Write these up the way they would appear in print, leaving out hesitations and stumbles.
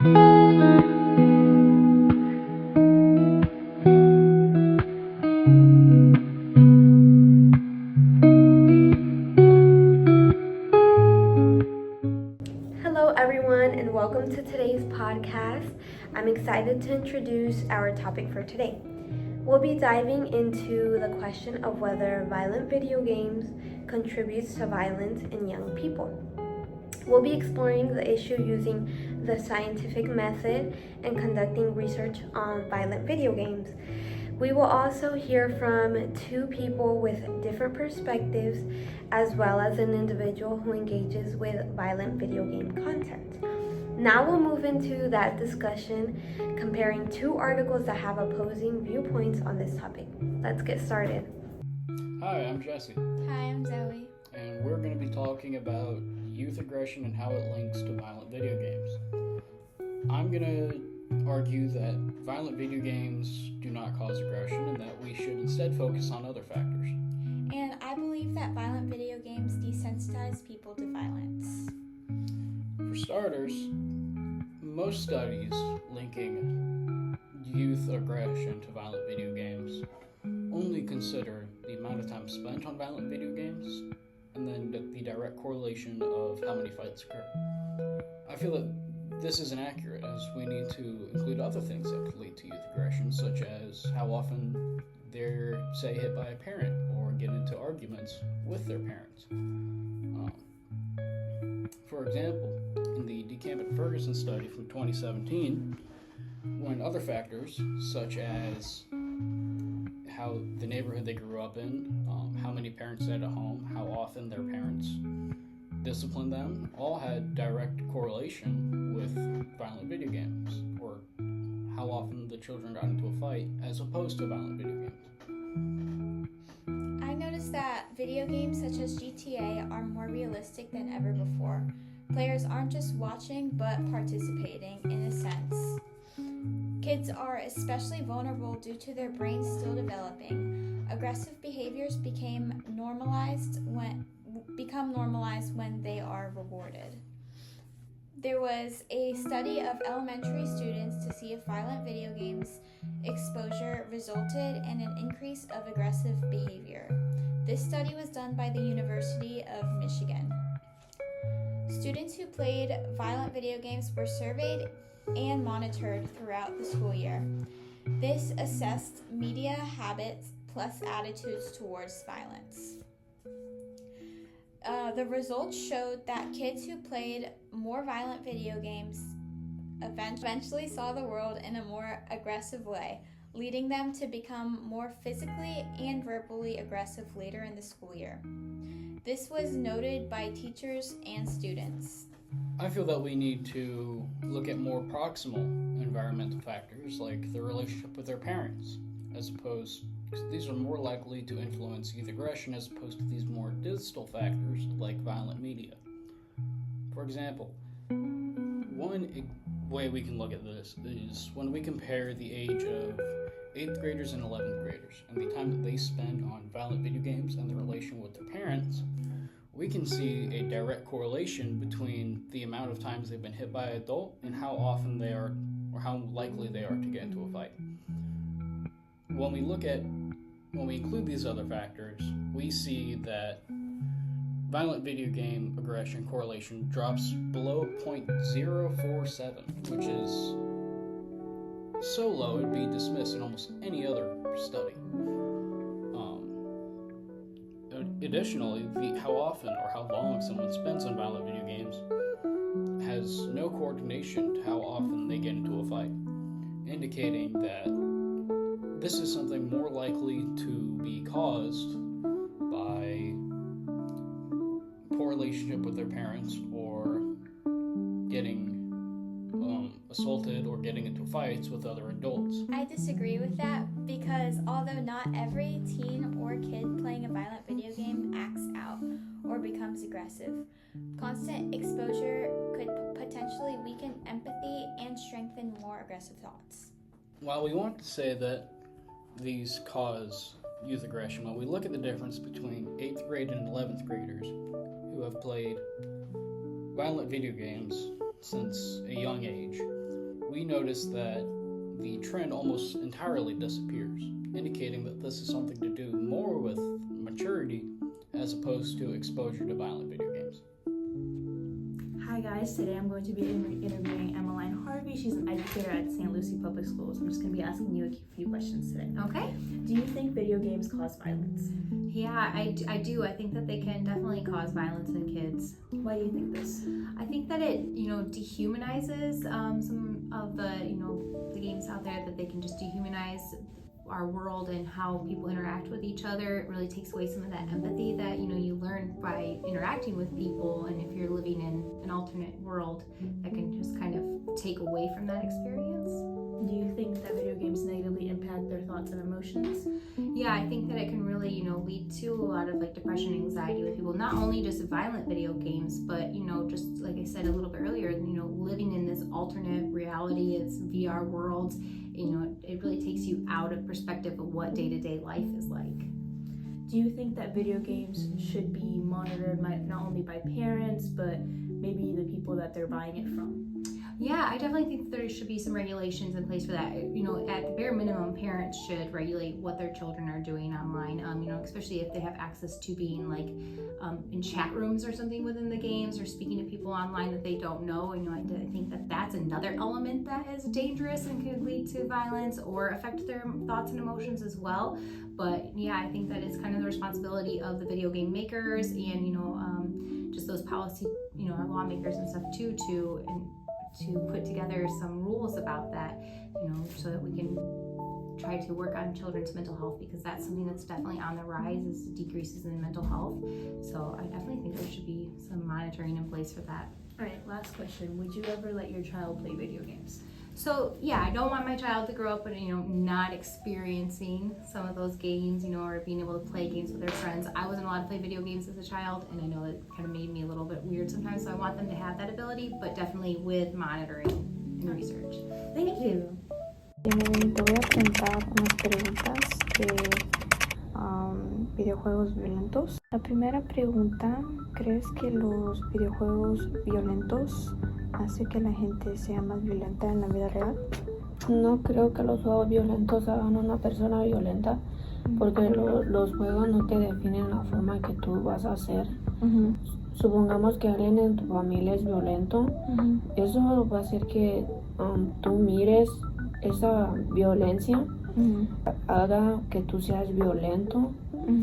Hello, everyone, and welcome to today's podcast. I'm excited to introduce our topic for today. We'll be diving into the question of whether violent video games contributes to violence in young people. We'll be exploring the issue using the scientific method and conducting research on violent video games. We will also hear from two people with different perspectives, as well as an individual who engages with violent video game content. Now we'll move into that discussion, comparing two articles that have opposing viewpoints on this topic. Let's get started. Hi, I'm Jesse. Hi, I'm Zoe. And we're going to be talking about youth aggression and how it links to violent video games. I'm going to argue that violent video games do not cause aggression and that we should instead focus on other factors. And I believe that violent video games desensitize people to violence. For starters, most studies linking youth aggression to violent video games only consider the amount of time spent on violent video games and then the direct correlation of how many fights occur. I feel that this is inaccurate, as we need to include other things that could lead to youth aggression, such as how often they're, say, hit by a parent or get into arguments with their parents. For example, in the DeCamp and Ferguson study from 2017, when other factors, such as how the neighborhood they grew up in, how many parents they had at home, how often their parents disciplined them, all had direct correlation with violent video games, or how often the children got into a fight as opposed to violent video games. I noticed that video games such as GTA are more realistic than ever before. Players aren't just watching, but participating in a sense. Kids are especially vulnerable due to their brains still developing. Aggressive behaviors become normalized when they are rewarded. There was a study of elementary students to see if violent video games exposure resulted in an increase of aggressive behavior. This study was done by the University of Michigan. Students who played violent video games were surveyed and monitored throughout the school year. This assessed media habits plus attitudes towards violence. The results showed that kids who played more violent video games eventually saw the world in a more aggressive way, leading them to become more physically and verbally aggressive later in the school year. This was noted by teachers and students. I feel that we need to look at more proximal environmental factors like the relationship with their parents, as opposed because these are more likely to influence youth aggression as opposed to these more distal factors like violent media. For example, one way we can look at this is when we compare the age of 8th graders and 11th graders and the time that they spend on violent video games and the relation with their parents, we can see a direct correlation between the amount of times they've been hit by an adult and how often they are or how likely they are to get into a fight. When we include these other factors, we see that violent video game aggression correlation drops below 0.047, which is so low it'd be dismissed in almost any other study. Additionally, how often or how long someone spends on violent video games has no coordination to how often they get into a fight, indicating that this is something more likely to be caused by poor relationship with their parents or getting assaulted or getting into fights with other adults. I disagree with that because although not every teen or kid playing a violent video game acts out or becomes aggressive, constant exposure could potentially weaken empathy and strengthen more aggressive thoughts. While we want to say that these cause youth aggression, when we look at the difference between 8th grade and 11th graders who have played violent video games since a young age, we noticed that the trend almost entirely disappears, indicating that this is something to do more with maturity as opposed to exposure to violent video games. Hi guys, today I'm going to be interviewing Emmeline Harvey. She's an educator at St. Lucie Public Schools. I'm just going to be asking you a few questions today. Okay. Do you think video games cause violence? Yeah, I do. I think that they can definitely cause violence in kids. Why do you think this? I think that it, dehumanizes some of the games out there, that they can just dehumanize our world and how people interact with each other. It really takes away some of that empathy that you learn by interacting with people, and if you're living in an alternate world, that can just kind of take away from that experience. Do you think that video games negatively impact their thoughts and emotions? Yeah, I think that it can really lead to a lot of depression and anxiety with people, not only just violent video games, but just like I said a little bit earlier, living in this alternate reality, it's VR worlds. It really takes you out of perspective of what day-to-day life is like. Do you think that video games should be monitored not only by parents, but maybe the people that they're buying it from? Yeah, I definitely think that there should be some regulations in place for that. At the bare minimum, parents should regulate what their children are doing online, especially if they have access to being in chat rooms or something within the games, or speaking to people online that they don't know. I think that that's another element that is dangerous and could lead to violence or affect their thoughts and emotions as well. But yeah, I think that it's kind of the responsibility of the video game makers and, just those policy, our lawmakers and stuff too, to put together some rules about that, so that we can try to work on children's mental health, because that's something that's definitely on the rise, is decreases in mental health. So I definitely think there should be some monitoring in place for that. All right, last question. Would you ever let your child play video games? So yeah, I don't want my child to grow up and not experiencing some of those games, or being able to play games with their friends. I wasn't allowed to play video games as a child, and I know it kind of made me a little bit weird sometimes, so I want them to have that ability, but definitely with monitoring and research. Thank you. Te voy a preguntar unas preguntas de videojuegos violentos. La primera pregunta, ¿crees que los videojuegos violentos hacen que la gente sea más violenta en la vida real? No creo que los juegos violentos hagan una persona violenta, porque los juegos no te definen la forma que tú vas a ser. Supongamos que alguien en tu familia es violento, eso va a hacer que tú mires esa violencia, haga que tú seas violento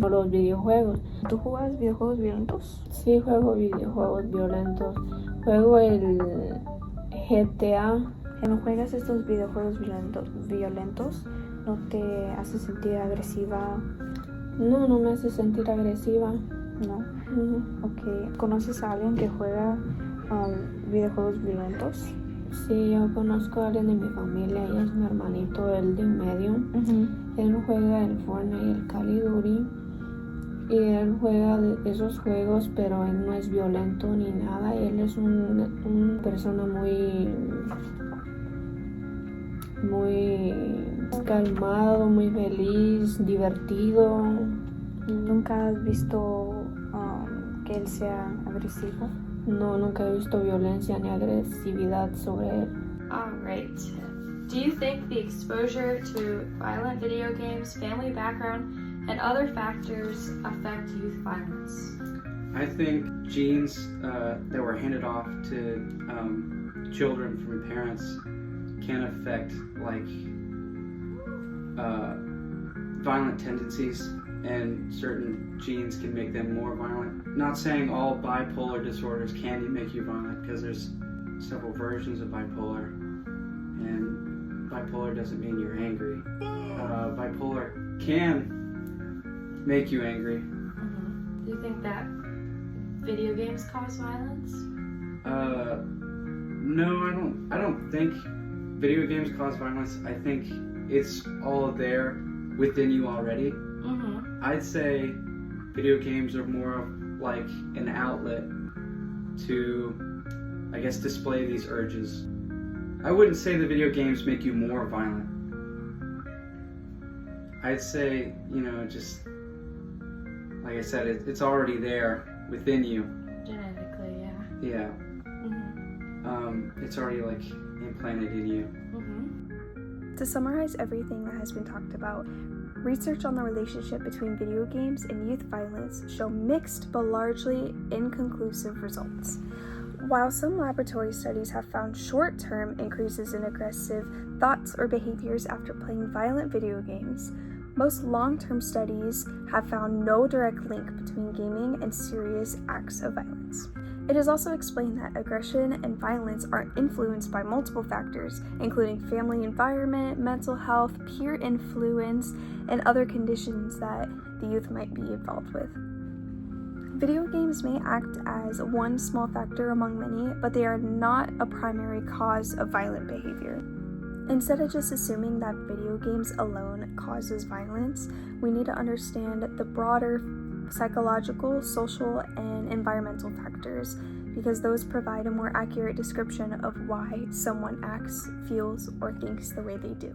por los videojuegos. ¿Tú juegas videojuegos violentos? Sí, juego videojuegos violentos. Juego el GTA. ¿No juegas estos videojuegos violentos? ¿No te hace sentir agresiva? No me hace sentir agresiva. No. Ok. ¿Conoces a alguien que juega videojuegos violentos? Sí, yo conozco a alguien de mi familia, y es mi hermanito, el de en medio. Él juega el Fortnite y el Call of Duty, y él juega de esos juegos, pero él no es violento ni nada. Él es una persona muy calmado, muy feliz, divertido. ¿Nunca has visto que él sea agresivo? No, nunca he visto violencia ni agresividad sobre él. Alright. Do you think the exposure to violent video games, family background, and other factors affect youth violence? I think genes that were handed off to children from parents can affect violent tendencies, and certain genes can make them more violent. Not saying all bipolar disorders can make you violent, because there's several versions of bipolar, and bipolar doesn't mean you're angry. Bipolar can make you angry. Do you think that video games cause violence? No, I don't think video games cause violence. I think it's all there within you already. I'd say video games are more of like an outlet to, I guess, display these urges. I wouldn't say the video games make you more violent. I'd say, just like I said, it's already there within you. Genetically, yeah. Yeah. It's already implanted in you. To summarize everything that has been talked about, research on the relationship between video games and youth violence show mixed but largely inconclusive results. While some laboratory studies have found short-term increases in aggressive thoughts or behaviors after playing violent video games, most long-term studies have found no direct link between gaming and serious acts of violence. It is also explained that aggression and violence are influenced by multiple factors, including family environment, mental health, peer influence, and other conditions that the youth might be involved with. Video games may act as one small factor among many, but they are not a primary cause of violent behavior. Instead of just assuming that video games alone causes violence, we need to understand the broader psychological, social, and environmental factors, because those provide a more accurate description of why someone acts, feels, or thinks the way they do.